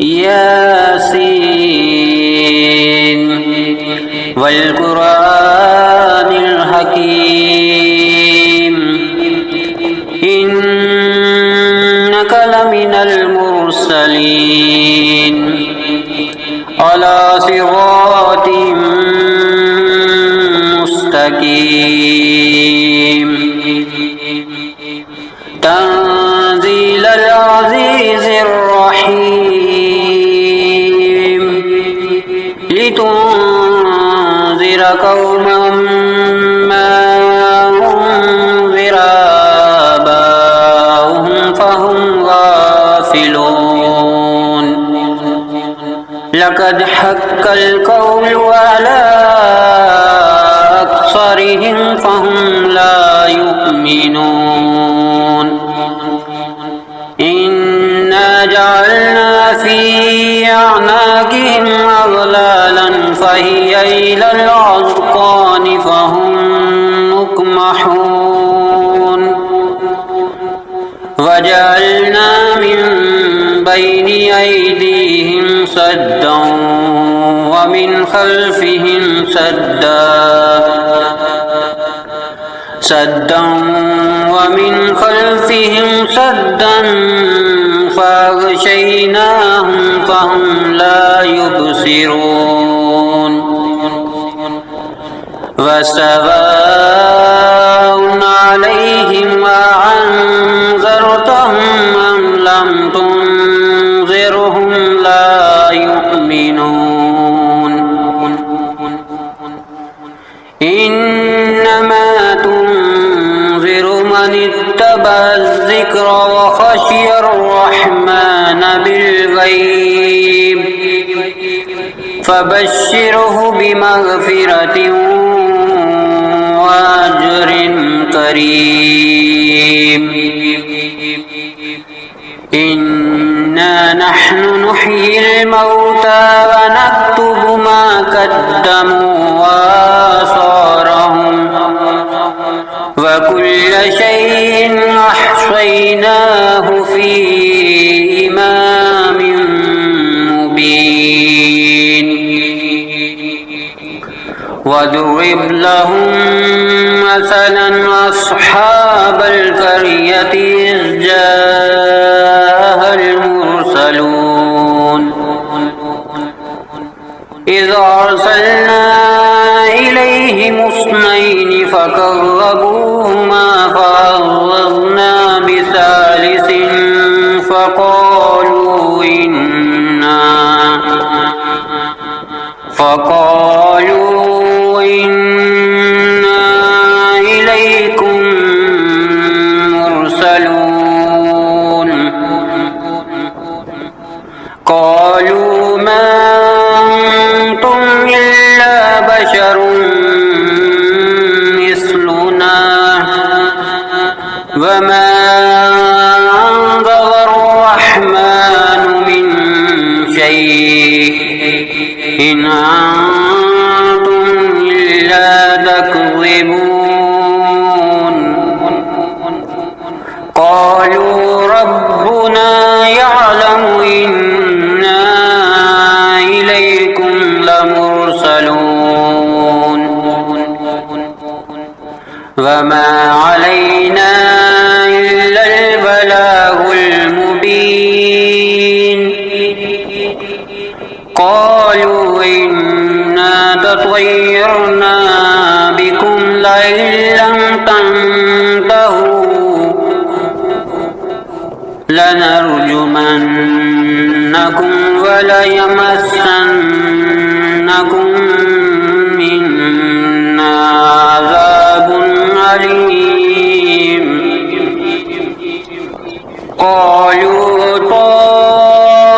ياسين والقرآن الحكيم إنك لمن المرسلين على صراط مستقيم تنزيل العزيز الرحيم لتنذر قوما ما أنذر آباؤهم فهم غافلون لقد حق القول على أكثرهم فهم لا يؤمنون إنا جعلنا في أعناقهم أغلالا فهي إلى الأذقان فهم مقمحون وجعلنا من بين أيديهم سدا ومن خلفهم سدا ومن خلفهم سدا فأغشيناهم فهم لا يبصرون وسواء عليهم أأنذرتهم أم لم تنذرهم لا يؤمنون إنما تنذر من اتبع الذكر وخشي الرحمن بالغيب فبشره بمغفرة وأجر كريم إنا نحن نحيي الموتى ونكتب ما قدموا وآثارهم وكل شيء أحصيناه في إمام مبين واضرب لهم مثلا أصحاب القرية إذ جاءها المرسلون إذ أرسلنا إليهم اثنين فكذبوهما فعززنا بثالث فقالوا إنا إليكم مرسلون قالوا ما أنتم إلا بشر مثلنا وما أنزل الرحمن من شيء إن أنتم إلا تكذبون قالوا ربنا يعلم إنا إليكم لمرسلون وما علينا إلا البلاغ المبين قالوا إنا تطيرنا بكم لئن لم تنتهوا لنرجمنكم وليمسنكم منا عذاب أليم قالوا طائركم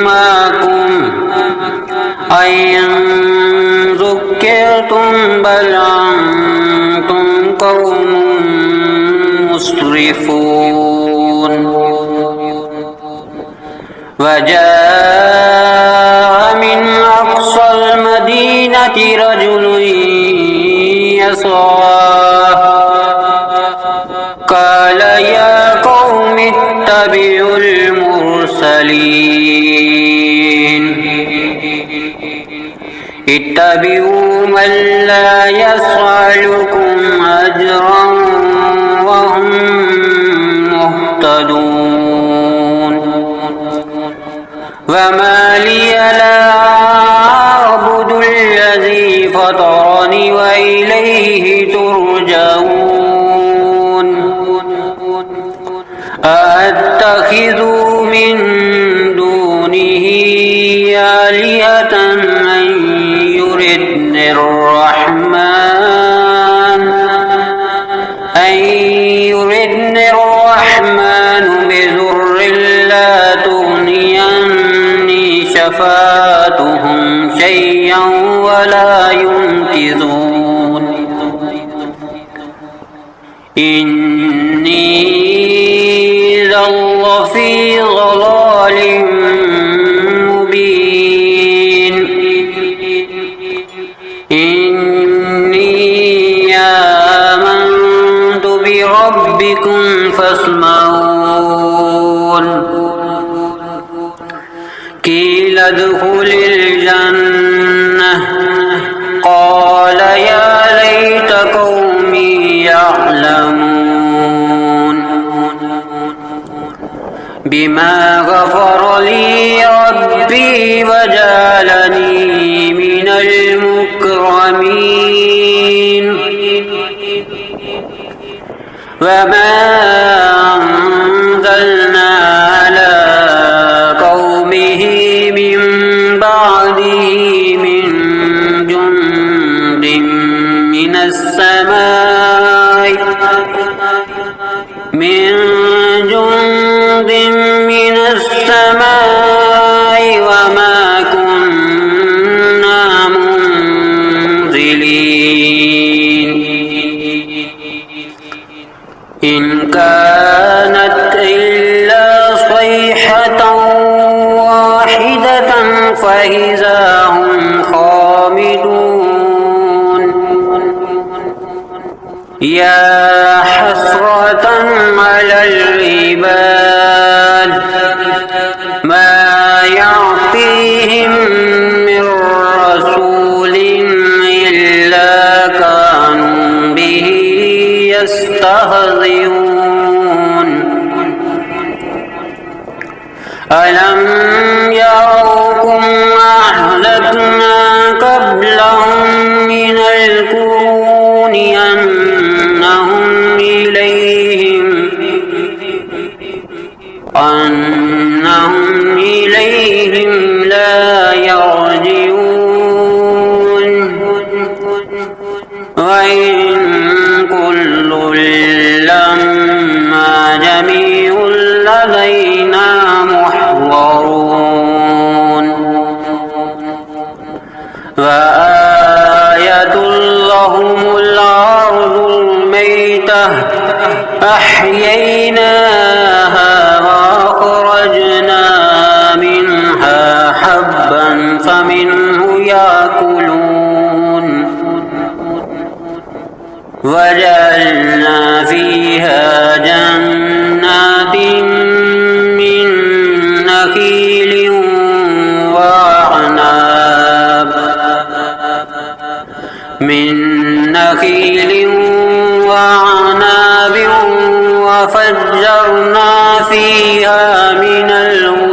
معكم أئن ذكرتم بل أنتم قوم مسرفون وجاء من أقصى المدينة رجل يسعى قال يا قوم يتبع المرسلين اتبعوا من لا يسألكم أجرا وهم مهتدون وما لي لا أعبد الذي فطرني وإليه ترجعون أأتخذ من دونه آلهة أن يردني الرحمن بضر لا تغني عني شفاعتهم شيئا ولا ينقذون إني إذا لفي ضلال مبين إني آمنت بربكم فاسمعون قيل ادخل الجنة قال يا ليت قومي يعلمون بما غفر لي ربي وجعلني من المكرمين وما أنزلنا على قومه من بعده من جند من السماء وما كنا منزلين إن كانت إلا صيحة واحدة فإذا هم خامدون يا حسرة على العباد ما يعطيهم من رسول إلا كانوا به يستهزئون ألم يروا أهلكنا قبلهم من القرون أنهم إليهم لا يرجعون وإن كل لما جميع لدينا محضرون وآية لهم الأرض الميتة أحييناها وأخرجنا منها حبا فمنه يأكلون وجعلنا فيها جنات من نخيل وعناب وفجرنا فيها من العيون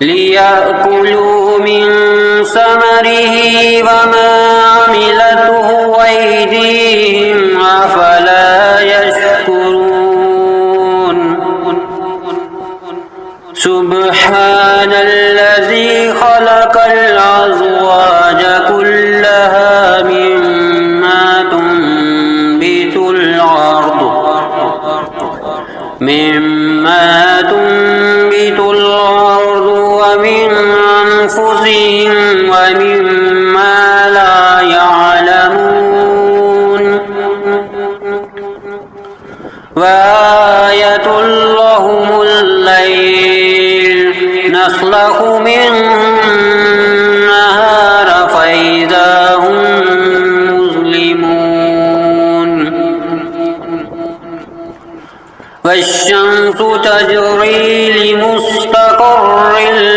ليأكلوا من ثمره وما عملته أيديهم أفلا يشكرون سبحان الذي خلق الأزواج كلها مما تنبت الأرض ومن أنفسهم ومما لا يعلمون وآية لهم الليل نسلخ منه النهار فإذا هم مظلمون تجري لمستقر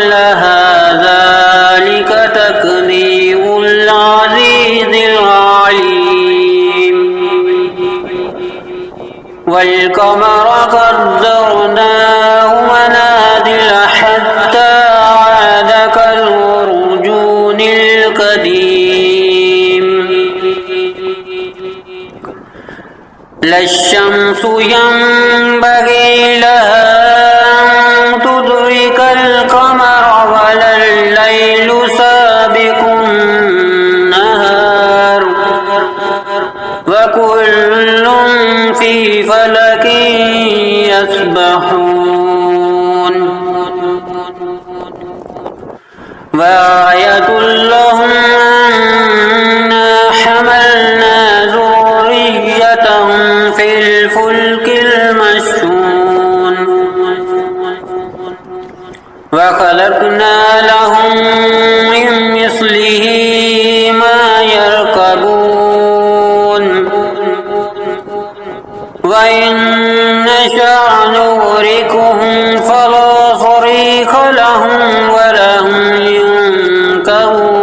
لها ذلك تقدير العزيز العليم والقمر قدرناه منازل حتى عاد كالعرجون القديم لا الشمس ينبغي لها أن تدرك القمر ولا الليل سابق النهار وكل في فلك يسبحون وآية لهم أنا حملنا ذريتهم في الفلك المشحون وخلقنا لهم من مثله ما يركبون وإن نشأ نغرقهم فلا صريخ لهم ولا هم ينكرون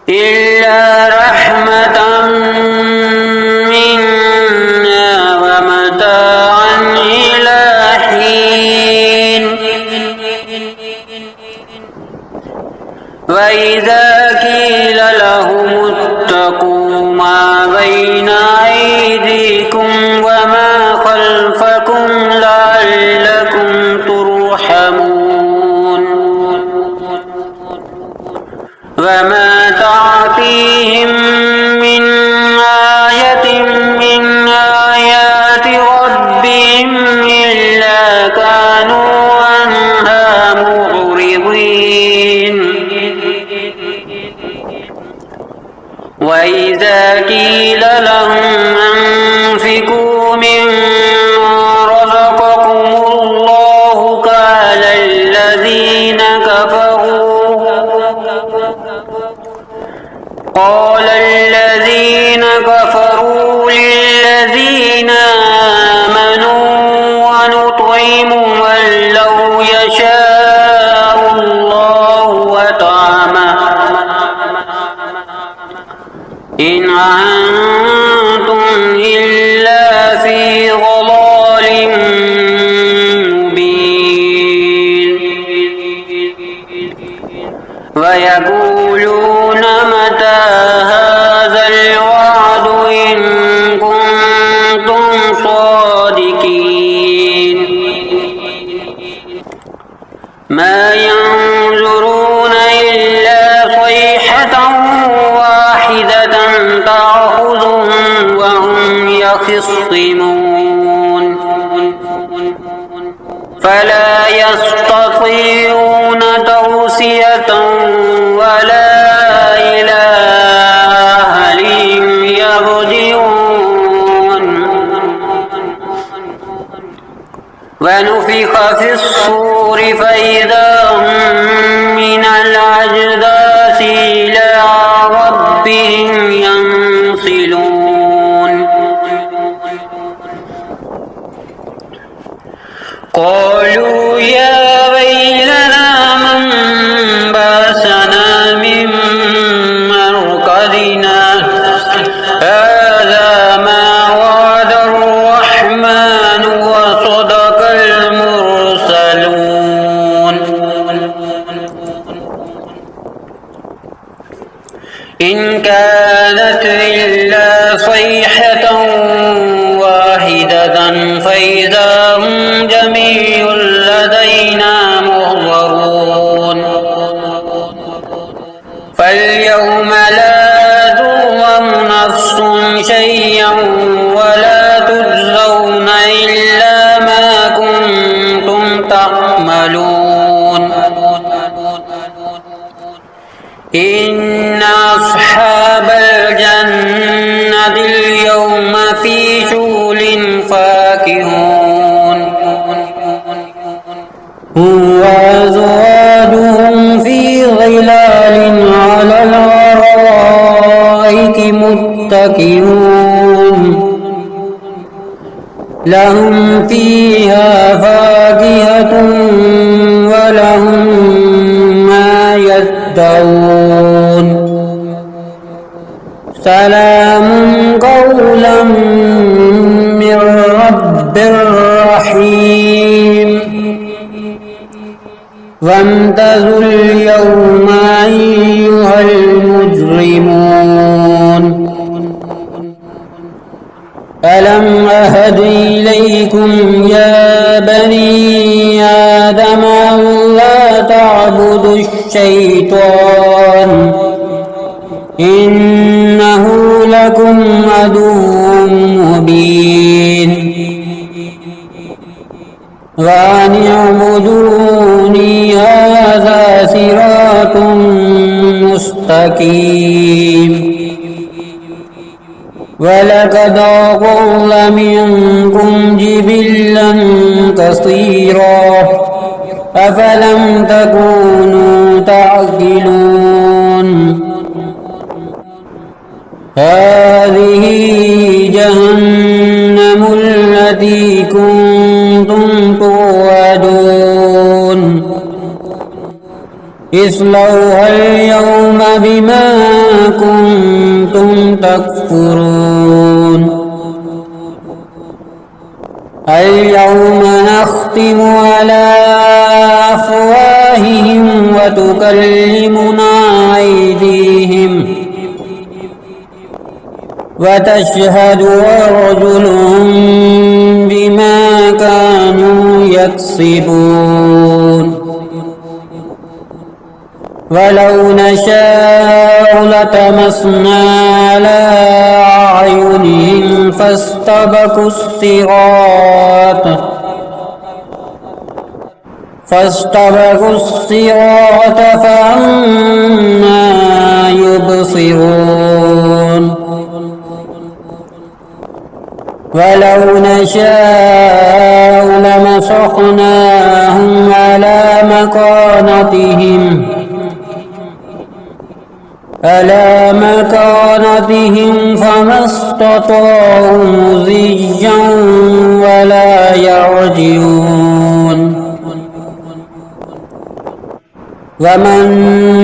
إلا رحمة منا ومتاعا إلى حين وإذا قيل لهم اتقوا ما بين أيديكم وما خلفكم لعلكم ترحمون وما تأتيهم من آية من آيات ربهم إلا كانوا عنها معرضين وإذا قيل لهم أنفقوا مما رزقكم الله قال الذين كفروا للذين آمنوا ونطعم من لو يشاء الله وطعمه إن أنتم إلا في ضلال مبين ويقولون متى هذا الوعد إن كنتم صادقين ما ينظرون إلا صيحة واحدة تأخذهم وهم يخصمون فلا يستطيعون توصية ولا إلى أهلهم يرجعون ونفخ في الصور فإذا هم من الأجداث إلى ربهم ينسلون قالوا يا ويلنا من بعثنا من مرقدنا هذا ما وعد الرحمن وصدق المرسلون إن كانت إلا صيحة واحدة فإذا هم جميع لدينا محضرون فاليوم لا تظلم نفس شيئا ولا تجزون إلا ما كنتم تعملون إن أصحاب الجنة اليوم في شغل فاكهون وأزواجهم في ظلال على الأرائك متكئون لهم فيها فاكهة ولهم ما يدعون سلام قولا من رب رحيم وامتازوا اليوم أيها المجرمون ألم أهد إليكم يا بني آدم ألا تعبدوا الشيطان إنه لكم عدو مبين وأن اعبدوني هذا صراط مستقيم ولقد أضل منكم جبلا كثيرا أفلم تكونوا تعقلون هذه جهنم التي كنتم توعدون اصلوها اليوم بما كنتم تكفرون اليوم نختم على أفواههم وتكلمنا أيديهم وتشهد أرجلهم بما كانوا يكسبون ولو نشاء لطمسنا على أعينهم فاستبقوا الصراط فأنى يبصرون ولو نشاء لمسخناهم على مكانتهم فما استطاعوا مضيا ولا يرجعون ومن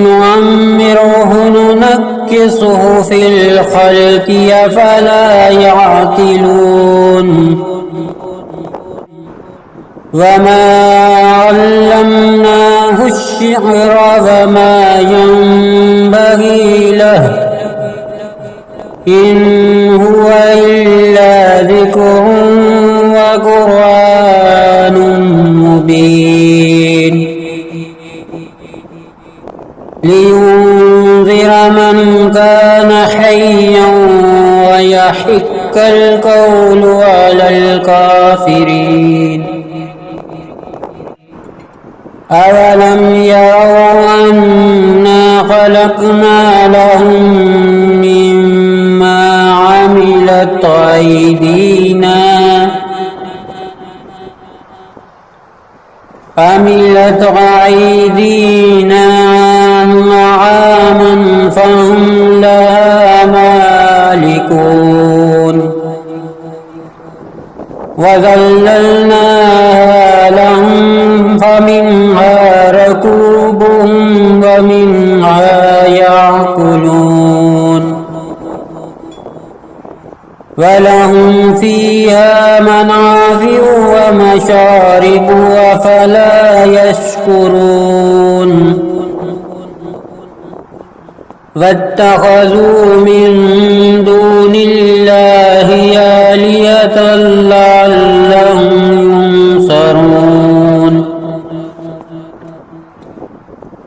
نعمره ننكسه في الخلق أفلا يعقلون وما علمناه الشعر وما ينبغي له إن هو إلا ذكر وقرآن مبين لينذر من كان حيا ويحق القول على الكافرين أولم يروا أنا خلقنا لهم مما عملت أيدينا أنعاما فهم لها مالكون وذللناها لهم فمنها ركوبهم ومنها يأكلون ولهم فيها منافع ومشارب أفلا يشكرون واتخذوا من دون الله آلهة لعلهم ينصرون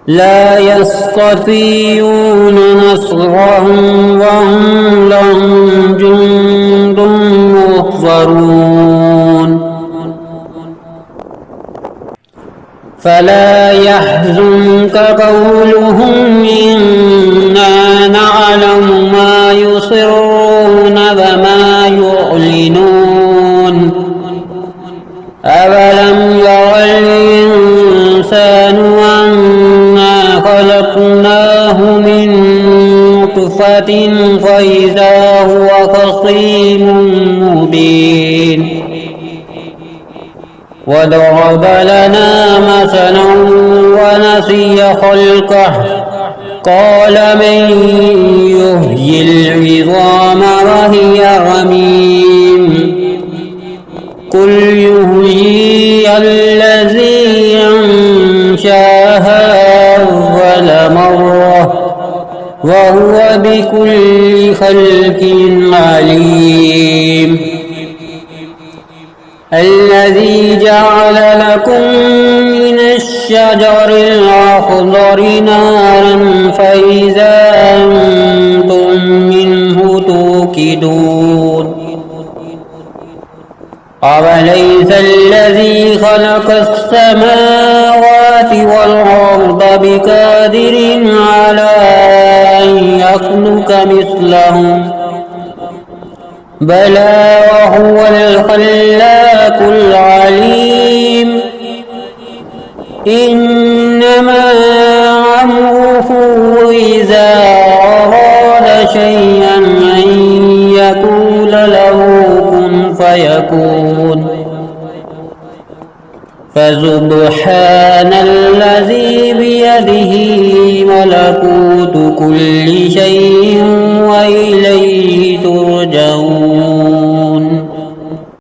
لا يستطيعون نصرهم وهم لهم جند محضرون فلا يحزنك قولهم إنا نعلم ما يسرون وما يعلنون أولم ير الإنسان أنا خلقناه من نطفة فإذا هو خصيم مبين وضرب لنا مثلا ونسي خلقه قال من يحيي العظام وهي رميم قل يحييها الذي أنشاها أول مرة وهو بكل خلق عليم الذي جعل لكم من الشجر الأخضر نارا فإذا أنتم منه توقدون أوليس الذي خلق السماوات والأرض بقادر على أن يخلق مثلهم بلى وهو الخلاق العليم إنما أمره إذا أراد شيئا أن يقول له كن فيكون فسبحان الذي بيده ملكوت كل شيء